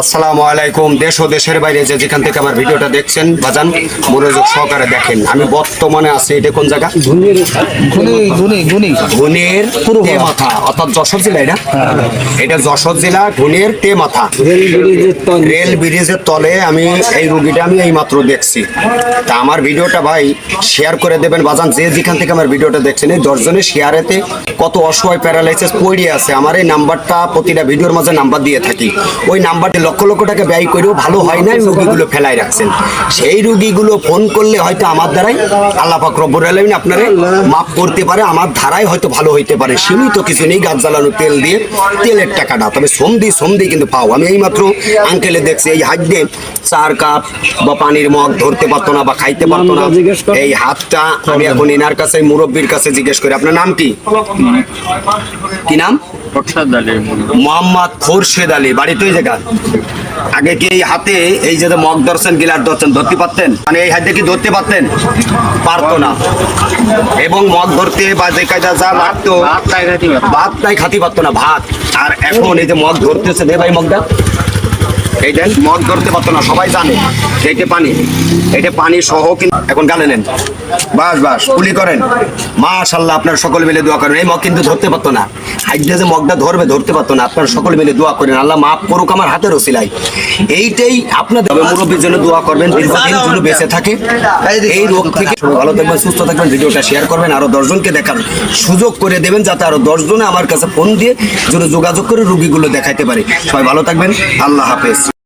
আসসালামু আলাইকুম। দেশ ও দেশের বাইরে যেখান থেকে আমার ভিডিওটা দেখছেন বাজান মনোযোগ সহকারে দেখেন। আমি বর্তমানে আছি, এটা কোন জায়গা? ধুনের মাথা, অর্থাৎ যশোর জেলা। এটা যশোর জেলা ধুনের মাথা রেল ব্রিজের তলে আমি এই রুগীটা আমি এই মাত্র দেখছি। তা আমার ভিডিওটা ভাই শেয়ার করে দেবেন বাজান, যেখান থেকে আমার ভিডিওটা দেখছেন। এই 10 জনের শেয়ারেতে কত অসহায় প্যারালাইসিস পড়ে আছে। আমার এই নাম্বারটা প্রতিটা ভিডিওর মাঝে নাম্বার দিয়ে থাকি। ওই নাম্বারটি লক্ষ লক্ষ টাকা ব্যয় করেও ভালো হয় না, রুগীগুলো ফেলাই রাখছেন। সেই রুগীগুলো ফোন করলে হয়তো আমার দ্বারাই আল্লাহ পাক রব্বুল আলামিন আপনারে মাফ করতে পারে, আমার ধারায় হয়তো ভালো হইতে পারে। সীমিত কিছু নেই, গাছ জ্বালানো তেল দিয়ে তেলের টাকাটা, তবে সন্ধি কিন্তু পাও। আমি এই মাত্র আঙ্কেলে দেখছি এই হাত দিয়ে 4 কাপ বা পানির মগ ধরতে পারতো না বা খাইতে পারতো না। এই হাতটা আমি এখন এনার কাছে মুরব্বীর কাছে জিজ্ঞেস করি, আপনার নাম কি? কি নাম? মোহাম্মদ খোরশেদ আলী। বাড়ি তো এই জায়গা। আগে কি এই হাতে এই যে মগ ধরছেন, গিলাস ধরছেন, ধরতে পারতেন? মানে এই হাতে কি ধরতে পারতেন? পারতো না। এবং মগ ধরতে বা যে কায়দা যা লাগতো, ভাত নাই খাতি পারতো না, ভাত। আর এখন এই যে মগ ধরতেছে, দে ভাই মগটা, এইটা মগ ধরতে পারতো না, সবাই জানে। এইটা পানি সহ কিন্তু এখন গালে নেন, বাস কুলি করেন। মাশাআল্লাহ, আপনারা সকলে মিলে দোয়া করেন। এই মগ কিন্তু ধরতে পারতো না, হাইডে যে মগটা ধরতে পারতো না। আপনারা সকলে মিলে দোয়া করেন, আল্লাহ মাফ করুক আমার হাতের ওসিলায়। এইটাই আপনাদের মুরব্বীর জন্য দোয়া করবেন, দীর্ঘদিন যেন বেঁচে থাকে এই রোগ থেকে। ভালো থাকবেন, সুস্থ থাকবেন। ভিডিওটা শেয়ার করবেন, আরো 10 জনকে দেখার সুযোগ করে দেবেন, যাতে আরো 10 জনে আমার কাছে ফোন দিয়ে যেন যোগাযোগ করে রোগীগুলো দেখাইতে পারে। সবাই ভালো থাকবেন, আল্লাহ হাফেজ।